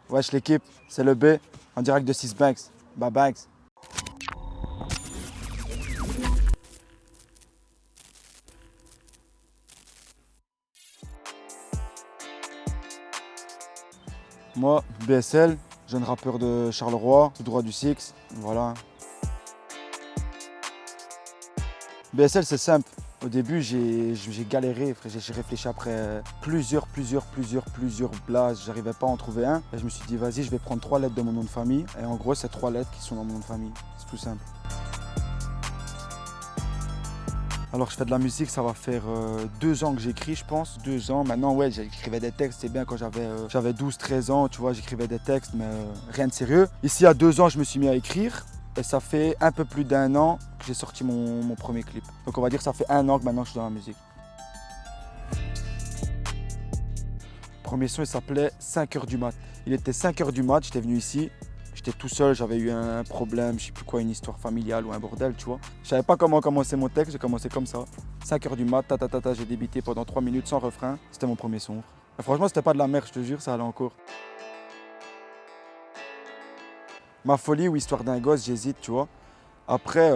Wesh l'équipe, c'est le B, en direct de 6 Banks. Bah Banks. Moi, BSL, jeune rappeur de Charleroi, tout droit du Six, voilà. BSL c'est simple. Au début j'ai galéré, j'ai réfléchi après plusieurs blases, j'arrivais pas à en trouver un. Et je me suis dit vas-y je vais prendre 3 lettres de mon nom de famille. Et en gros c'est 3 lettres qui sont dans mon nom de famille, c'est tout simple. Alors je fais de la musique, ça va faire 2 ans que j'écris je pense, 2 ans. Maintenant ouais j'écrivais des textes, c'est bien quand j'avais 12-13 ans, tu vois, j'écrivais des textes mais rien de sérieux. Ici à 2 ans je me suis mis à écrire. Et ça fait un peu plus d'1 an que j'ai sorti mon premier clip. Donc on va dire que ça fait 1 an que maintenant je suis dans la musique. Le premier son il s'appelait 5h du mat. Il était 5h du mat, j'étais venu ici. J'étais tout seul, j'avais eu un problème, je sais plus quoi, une histoire familiale ou un bordel, tu vois. Je savais pas comment commencer mon texte, j'ai commencé comme ça. 5h du mat, j'ai débité pendant 3 minutes sans refrain. C'était mon premier son. Et franchement c'était pas de la merde, je te jure, ça allait encore. Ma folie ou histoire d'un gosse, j'hésite, tu vois. Après,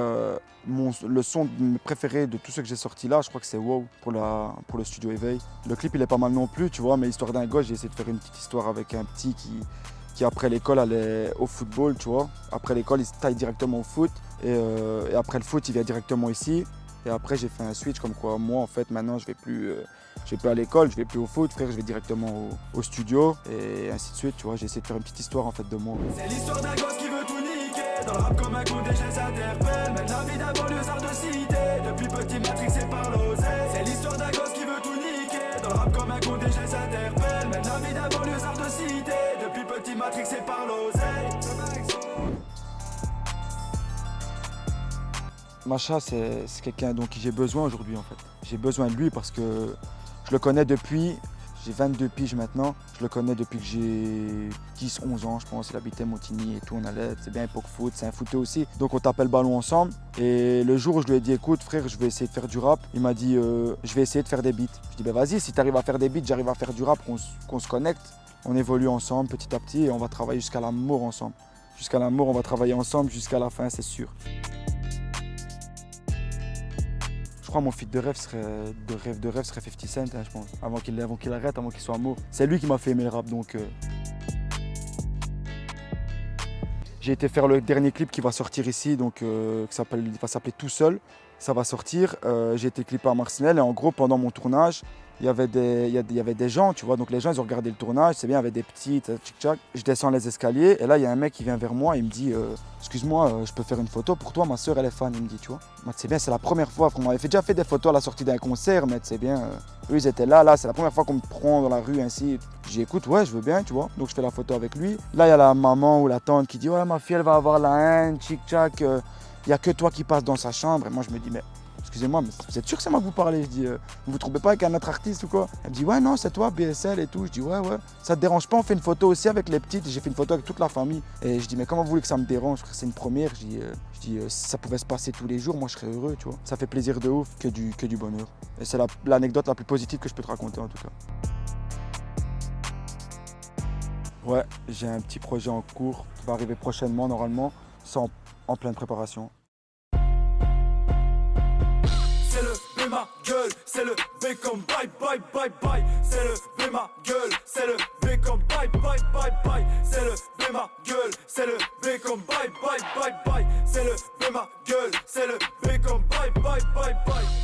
le son préféré de tous ceux que j'ai sortis là, je crois que c'est Wow pour le studio Éveil. Le clip, il est pas mal non plus, tu vois, mais histoire d'un gosse, j'ai essayé de faire une petite histoire avec un petit qui après l'école allait au football, tu vois. Après l'école, il se taille directement au foot et après le foot, il vient directement ici. Et après, j'ai fait un switch comme quoi, moi, en fait, maintenant, je vais plus à l'école, je vais plus au foot, frère, je vais directement au studio et ainsi de suite, tu vois. J'ai essayé de faire une petite histoire, en fait, de moi. C'est l'histoire d'un gosse qui veut tout niquer. Dans le rap comme un coup déjà s'interpelle. Mène la vie d'un banlieusard de cité. Depuis petit matrixé par l'oseille. C'est l'histoire d'un gosse qui veut tout niquer. Dans le rap comme un coup déjà s'interpelle. Mène la vie d'un banlieusard de cité. Depuis petit matrixé par l'oseille. Macha, c'est quelqu'un dont j'ai besoin aujourd'hui en fait. J'ai besoin de lui parce que je le connais depuis, j'ai 22 piges maintenant, je le connais depuis que j'ai 10-11 ans je pense, il habitait Montigny et tout, on allait, c'est bien époque foot, c'est un footé aussi. Donc on tapait le ballon ensemble et le jour où je lui ai dit écoute frère, je vais essayer de faire du rap, il m'a dit je vais essayer de faire des beats. Je dis ben vas-y, si tu arrives à faire des beats, j'arrive à faire du rap, qu'on se connecte. On évolue ensemble petit à petit et on va travailler jusqu'à la mort ensemble. Jusqu'à la mort, on va travailler ensemble jusqu'à la fin, c'est sûr. Je crois que mon feat de rêve serait 50 Cent, hein, je pense. Avant qu'il arrête, avant qu'il soit mort. C'est lui qui m'a fait aimer le rap, donc... J'ai été faire le dernier clip qui va sortir ici, donc il va s'appeler Tout Seul. Ça va sortir. J'ai été clippé à Marcinelle et en gros, pendant mon tournage, il y avait des gens, tu vois. Donc les gens, ils ont regardé le tournage, c'est bien, il y avait des petits, tchic-tchac. Je descends les escaliers et là, il y a un mec qui vient vers moi, il me dit excuse-moi, je peux faire une photo pour toi, ma soeur, elle est fan, il me dit, tu vois. Moi, c'est bien, c'est la première fois, on m'avait déjà fait des photos à la sortie d'un concert, mais c'est bien, eux, ils étaient là, c'est la première fois qu'on me prend dans la rue ainsi. J'ai dit, écoute, ouais, je veux bien, tu vois. Donc je fais la photo avec lui. Là, il y a la maman ou la tante qui dit, ouais, ma fille, elle va avoir la haine, tchic-tchac, il n'y a que toi qui passes dans sa chambre. Et moi, je me dis, mais excusez-moi, mais vous êtes sûr que c'est moi que vous parlez? Je dis, vous vous trompez pas avec un autre artiste ou quoi? Elle me dit, ouais, non, c'est toi, BSL et tout. Je dis, ouais, ça te dérange pas, on fait une photo aussi avec les petites. J'ai fait une photo avec toute la famille. Et je dis, mais comment vous voulez que ça me dérange? C'est une première. Je dis, si ça pouvait se passer tous les jours, moi je serais heureux, tu vois. Ça fait plaisir de ouf, que du bonheur. Et c'est l'anecdote la plus positive que je peux te raconter en tout cas. Ouais, j'ai un petit projet en cours qui va arriver prochainement normalement. C'est en pleine préparation. C'est le B ma gueule, c'est le B comme bye bye bye bye. C'est le B ma gueule, c'est le B comme bye bye bye bye. C'est le B ma gueule, c'est le B comme bye bye bye bye. C'est le B ma gueule, c'est le B comme bye bye bye bye.